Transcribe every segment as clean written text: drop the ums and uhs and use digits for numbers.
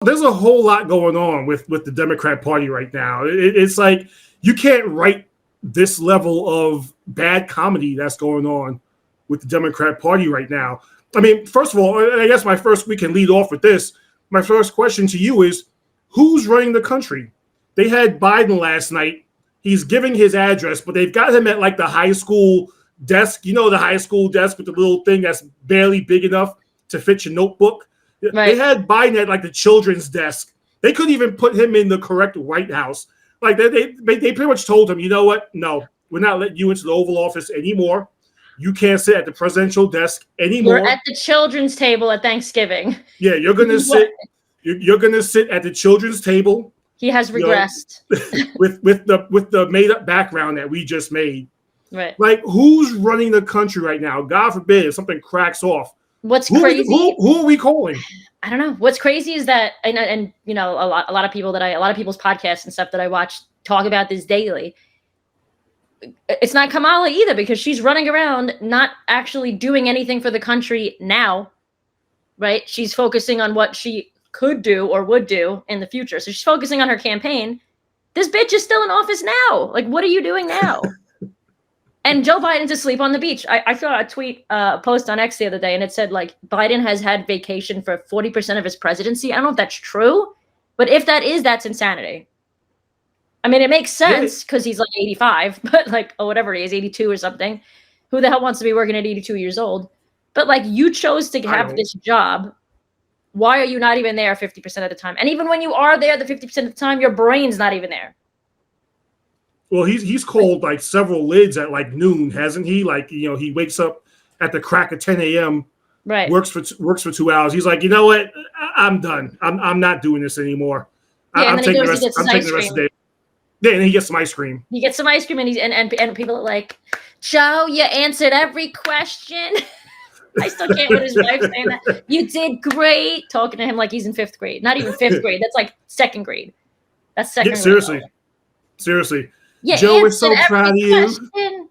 there's a whole lot going on with the Democrat Party right now. It's like you can't write this level of bad comedy that's going on with the Democrat Party right now. I mean, first of all, I guess we can lead off with this. My first question to you is, who's running the country? They had Biden last night. He's giving his address, but they've got him at like the high school desk. You know, the high school desk with the little thing that's barely big enough to fit your notebook. Right. They had Biden at like the children's desk. They couldn't even put him in the correct White House. Like they pretty much told him, you know what? No, we're not letting you into the Oval Office anymore. You can't sit at the presidential desk anymore. You're at the children's table at Thanksgiving. Yeah, you're gonna sit. You're gonna sit at the children's table. He has regressed with the made up background that we just made. Right. Like, who's running the country right now? God forbid if something cracks off. What's crazy? Who are we calling? I don't know. What's crazy is that, and you know, a lot of people's podcasts and stuff that I watch talk about this daily. It's not Kamala either, because she's running around not actually doing anything for the country now, right? She's focusing on what she could do or would do in the future. So she's focusing on her campaign. This bitch is still in office now. Like, what are you doing now? And Joe Biden's asleep on the beach. I saw a post on X the other day, and it said, like, Biden has had vacation for 40% of his presidency. I don't know if that's true, but if that is, that's insanity. I mean, it makes sense because he's like 85, but like, or whatever he is, 82 or something. Who the hell wants to be working at 82 years old? But like, you chose to have this job. Why are you not even there 50% of the time? And even when you are there the 50% of the time, your brain's not even there. Well, he's called like several lids at like noon, hasn't he? Like, you know, he wakes up at the crack of 10 a.m. Right. Works for 2 hours. He's like, you know what? I'm done. I'm not doing this anymore. Yeah, I'm taking the rest of the day. Yeah, and he gets some ice cream. He gets some ice cream, and people are like, Joe, you answered every question. I still can't with his wife saying that. You did great. Talking to him like he's in 5th grade. Not even 5th grade. That's like 2nd grade. That's 2nd grade. Seriously. Yeah, Joe, we're so proud of you.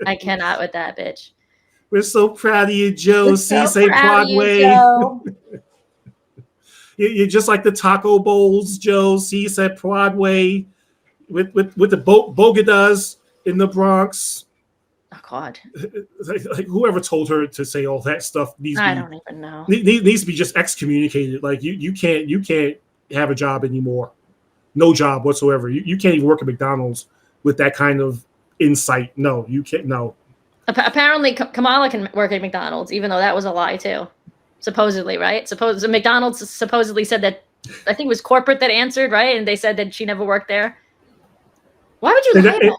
I cannot with that bitch. We're so proud of you, Joe. C-Say Broadway. You're just like the taco bowls, Joe. C-Say Broadway with the Bogadas in the Bronx. Oh God! Like whoever told her to say all that stuff don't even know. Needs to be just excommunicated. Like you can't have a job anymore. No job whatsoever. You can't even work at McDonald's with that kind of insight. No, you can't. No. Apparently, Kamala can work at McDonald's, even though that was a lie too. Supposedly, right? McDonald's supposedly said that. I think it was corporate that answered, right? And they said that she never worked there. Why would you lie about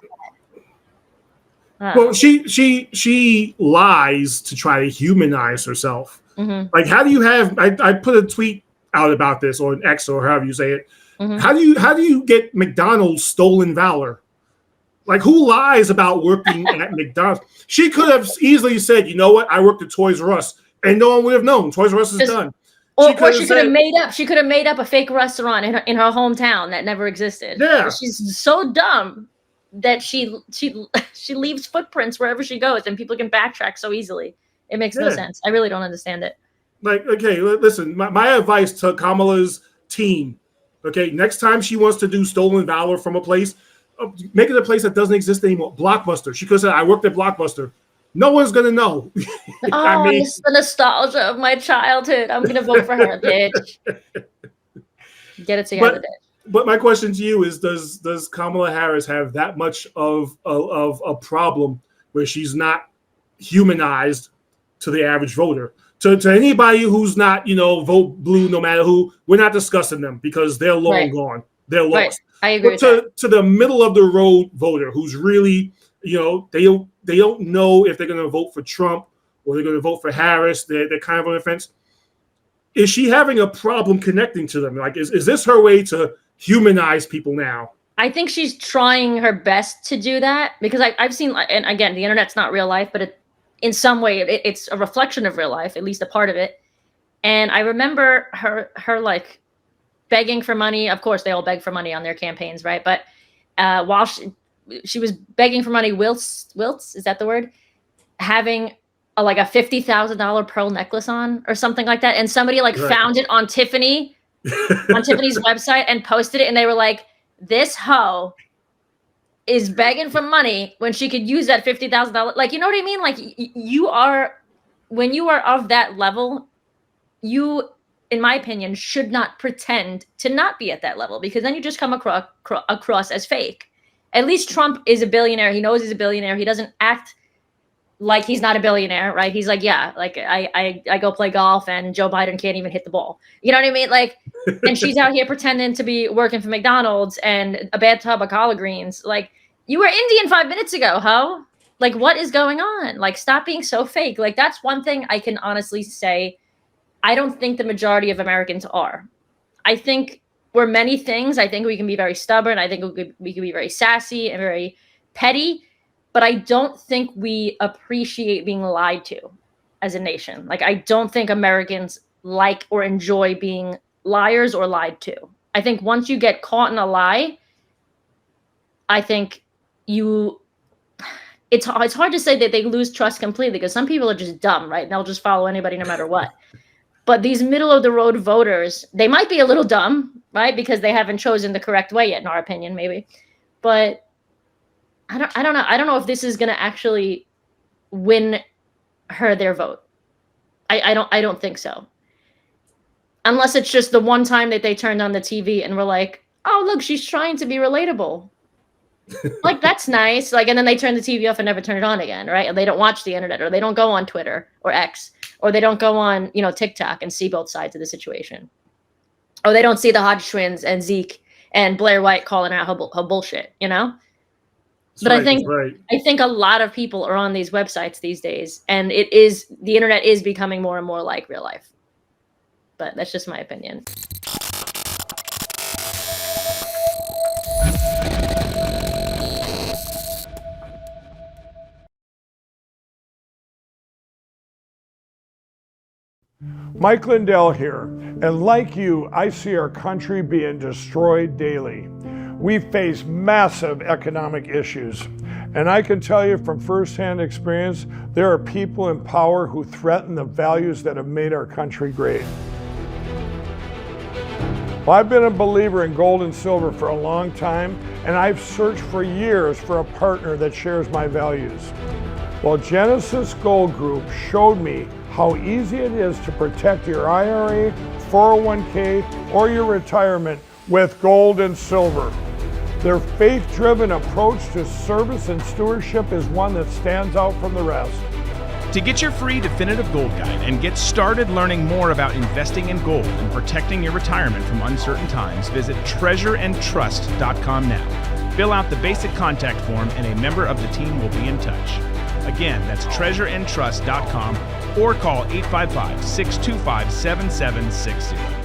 that? Well, she lies to try to humanize herself. Mm-hmm. Like, how do you have? I put a tweet out about this, or an X, or however you say it. Mm-hmm. How do you get McDonald's stolen valor? Like, who lies about working at McDonald's? She could have easily said, you know what, I worked at Toys R Us, and no one would have known. Toys R Us is done. Or she could have made up a fake restaurant in her hometown that never existed. Yeah. She's so dumb that she leaves footprints wherever she goes, and people can backtrack so easily. It makes no sense. I really don't understand it. Like, okay, listen, my advice to Kamala's team, okay, next time she wants to do stolen valor from a place, make it a place that doesn't exist anymore. Blockbuster. She could have said, I worked at Blockbuster. No one's going to know. It's the nostalgia of my childhood. I'm going to vote for her, bitch. Get it together, bitch. But my question to you is, does Kamala Harris have that much of a problem where she's not humanized to the average voter? To anybody who's not, vote blue, no matter who, we're not discussing them because they're long gone. They're lost. Right. I agree with that. To the middle of the road voter who's really, they don't know if they're going to vote for Trump or they're going to vote for Harris. They're kind of on the fence. Is she having a problem connecting to them? Like, is this her way to humanize people now? I think she's trying her best to do that because I've seen, and again, the internet's not real life, but in some way it's a reflection of real life, at least a part of it. And I remember her like begging for money. Of course, they all beg for money on their campaigns, right? But while she was begging for money, Wiltz, is that the word? Having like a $50,000 pearl necklace on or something like that. And somebody found it on Tiffany on Tiffany's website and posted it, and they were like, "This hoe is begging for money when she could use that $50,000." Like, you know what I mean? Like, you are, when you are of that level, you, in my opinion, should not pretend to not be at that level, because then you just come across as fake. At least Trump is a billionaire. He knows he's a billionaire. He doesn't act like he's not a billionaire, right? He's like, yeah, like I go play golf and Joe Biden can't even hit the ball. You know what I mean? Like, and she's out here pretending to be working for McDonald's and a bad tub of collard greens. Like, you were Indian 5 minutes ago, ho. Like, what is going on? Like, stop being so fake. Like, that's one thing I can honestly say I don't think the majority of Americans are. I think we're many things. I think we can be very stubborn. I think we can be very sassy and very petty. But I don't think we appreciate being lied to as a nation. Like, I don't think Americans like or enjoy being liars or lied to. I think once you get caught in a lie, I think it's hard to say that they lose trust completely, because some people are just dumb, right? They'll just follow anybody no matter what. But these middle of the road voters, they might be a little dumb, right? Because they haven't chosen the correct way yet, in our opinion, maybe. But I don't know. I don't know if this is going to actually win her their vote. I don't think so. Unless it's just the one time that they turned on the TV and were like, "Oh, look, she's trying to be relatable." Like, that's nice. Like, and then they turn the TV off and never turn it on again, right? And they don't watch the internet, or they don't go on Twitter or X, or they don't go on, TikTok and see both sides of the situation. Or they don't see the Hodge twins and Zeek and Blair White calling out her bullshit, But right, I think a lot of people are on these websites these days, and the internet is becoming more and more like real life. But that's just my opinion. Mike Lindell here, and like you, I see our country being destroyed daily. We face massive economic issues, and I can tell you from firsthand experience, there are people in power who threaten the values that have made our country great. Well, I've been a believer in gold and silver for a long time, and I've searched for years for a partner that shares my values. Well, Genesis Gold Group showed me how easy it is to protect your IRA, 401k, or your retirement with gold and silver. Their faith-driven approach to service and stewardship is one that stands out from the rest. To get your free definitive gold guide and get started learning more about investing in gold and protecting your retirement from uncertain times, visit treasureandtrust.com now. Fill out the basic contact form and a member of the team will be in touch. Again, that's treasureandtrust.com or call 855-625-7760.